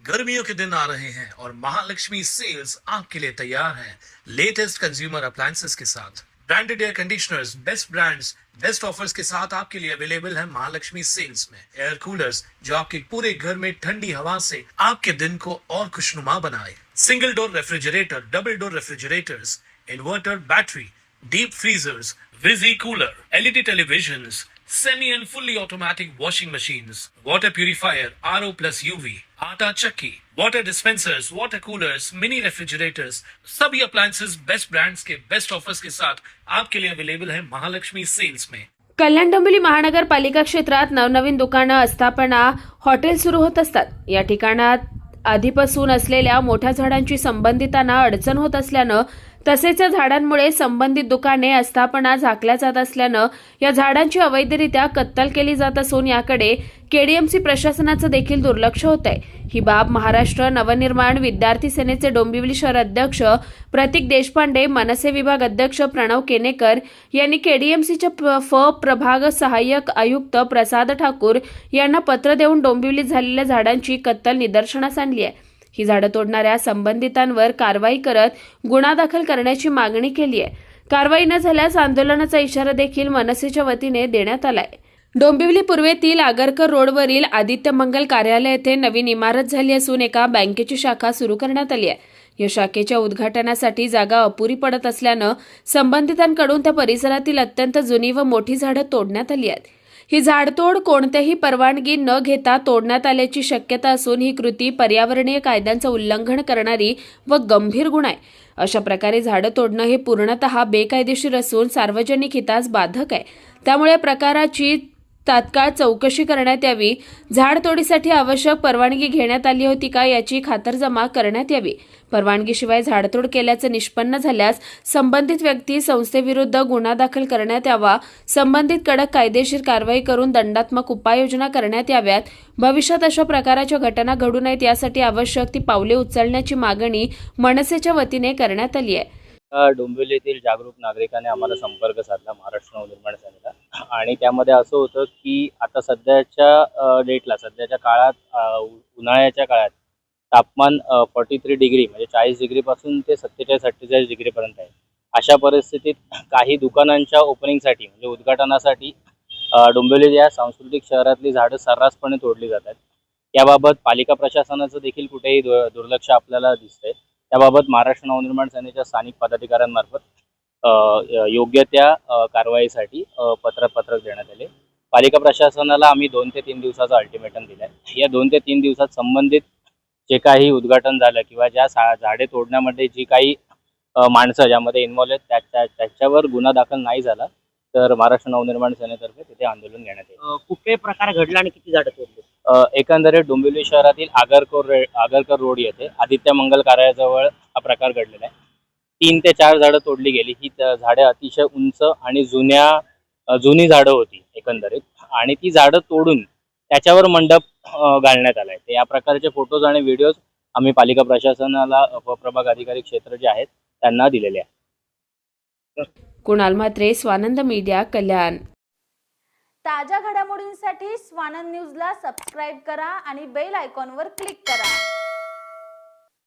गर्मियों के दिन आ रहे हैं और महालक्ष्मी सेल्स आपके लिए तैयार है लेटेस्ट कंज्यूमर अप्लायंसेस के साथ। Branded air conditioners, best brands, best offers के साथ आपके लिए अवेलेबल है महालक्ष्मी सेल्स में। एयर कूलर्स जो आपके पूरे घर में ठंडी हवा से आपके दिन को और खुशनुमा बनाए। Single door refrigerator, double door refrigerators, inverter battery, deep freezers, visi cooler, LED televisions, semi and fully automatic washing machines, water purifier, RO plus UV, आटा चक्की, water dispensers, water coolers, mini refrigerators, सभी appliances best brands के best offers के साथ आपके लिए available है Mahalakshmi sales में। कल्याण डोंबिवली महानगरपालिका क्षेत्रात नवनवीन दुकानं, आस्थापना, हॉटेल सुरू होत असतात। या ठिकाणात आधीपासून असलेल्या मोठ्या झाडांची संबंधितांना अडचण होत असल्यानं तसेच या झाडांमुळे संबंधित दुकाने, आस्थापना झाकल्या जात असल्यानं या झाडांची अवैधरित्या कत्तल केली जात असून याकडे केडीएमसी प्रशासनाचं देखील दुर्लक्ष होत आहे। ही बाब महाराष्ट्र नवनिर्माण विद्यार्थी सेनेचे डोंबिवली शहर अध्यक्ष प्रतीक देशपांडे, मनसे विभाग अध्यक्ष प्रणव केनेकर यांनी केडीएमसीच्या प्रभाग सहाय्यक आयुक्त प्रसाद ठाकूर यांना पत्र देऊन डोंबिवलीत झालेल्या झाडांची कत्तल निदर्शनास आणली आहे। ही झाडं तोडणाऱ्या संबंधितांवर कारवाई करत गुन्हा दाखल करण्याची मागणी केली आहे। कारवाई न झाल्यास आंदोलनाचा इशारा देखील मनसेच्या वतीने देण्यात आलाय। डोंबिवली पूर्वेतील आगरकर रोडवरील आदित्य मंगल कार्यालय येथे नवीन इमारत झाली असून एका बँकेची शाखा सुरू करण्यात आली आहे। या शाखेच्या उद्घाटनासाठी जागा अपुरी पडत असल्यानं संबंधितांकडून त्या परिसरातील अत्यंत जुनी व मोठी झाडं तोडण्यात आली आहेत। ही झाडतोड कोणत्याही परवानगी न घेता तोडण्यात आल्याची शक्यता असून ही कृती पर्यावरणीय कायद्यांचं उल्लंघन करणारी व गंभीर गुन्हा आहे। अशा प्रकारे झाडं तोडणं हे पूर्णतः बेकायदेशीर असून सार्वजनिक हितास बाधक आहे। त्यामुळे प्रकाराची तात्काळ चौकशी करण्यात यावी। झाडतोडीसाठी आवश्यक परवानगी घेण्यात आली होती का याची खातरजमा करण्यात यावी। परवानगीशिवाय झाडतोड केल्याचं निष्पन्न झाल्यास संबंधित व्यक्ती संस्थेविरुद्ध गुन्हा दाखल करण्यात यावा। संबंधित कडक कायदेशीर कारवाई करून दंडात्मक उपाययोजना करण्यात याव्यात। भविष्यात अशा प्रकारच्या घटना घडू नयेत यासाठी आवश्यक ती पावले उचलण्याची मागणी मनसेच्या वतीने करण्यात आली आहे। डोंबिवलीतील जागरूक नागरिकांनी आम्हाला संपर्क साधला महाराष्ट्र नवनिर्माण सेनेचा आणि त्यामध्ये असं होतं की आता सध्याच्या डेटला सध्याच्या काळात उन्हाळ्याच्या काळात तापमान 43 डिग्री म्हणजे 40 डिग्रीपासून ते 47-48 डिग्रीपर्यंत आहे। अशा परिस्थितीत काही दुकानांच्या ओपनिंगसाठी म्हणजे उद्घाटनासाठी डोंबिवली या सांस्कृतिक शहरातली झाडं सर्रासपणे तोडली जातात। याबाबत पालिका प्रशासनाचं देखील कुठेही दुर्लक्ष आपल्याला दिसतंय। त्याबाबत महाराष्ट्र नवनिर्माण सेनेच्या स्थानिक पदाधिकाऱ्यांमार्फत योग्य त्या कारवाईसाठी पत्रक देण्यात आले। पालिका प्रशासनाला आम्ही 2 ते 3 दिवसाचा अल्टिमेटम दिला आहे। या 2 ते 3 दिवसात संबंधित जे काही उद्घाटन झालं किंवा ज्या झाडे तोडण्यामध्ये जी काही माणसं ज्यामध्ये इन्व्हॉल्व आहेत त्याच्यावर गुन्हा दाखल नाही झाला तर महाराष्ट्र नवनिर्माण सेनेतर्फे तिथे आंदोलन घेण्यात येईल। कुठे प्रकार घडला आणि किती झाडं तोडली? एकंदरीत डोंबिवली शहरातील आगरकर रोड येथे आदित्य मंगल कार्यालयाजवळ हा प्रकार घडलेला आहे। 3 ते 4 झाडं तोडली गेली। ही झाडे अतिशय उंच आणि जुनी झाडं होती एकंदरीत आणि ती झाडं तोडून त्याच्यावर मंडप घालण्यात आलाय। या प्रकारचे फोटोज आणि व्हिडिओज आम्ही पालिका प्रशासनाला उपप्रभाग अधिकारी क्षेत्र जे आहेत त्यांना दिलेले आहेत। कुणाल म्हात्रे, स्वानंद मीडिया, कल्याण। ताज्या घडामोडींसाठी स्वानंद न्यूजला सबस्क्राईब करा आणि बेल आयकॉनवर क्लिक करा।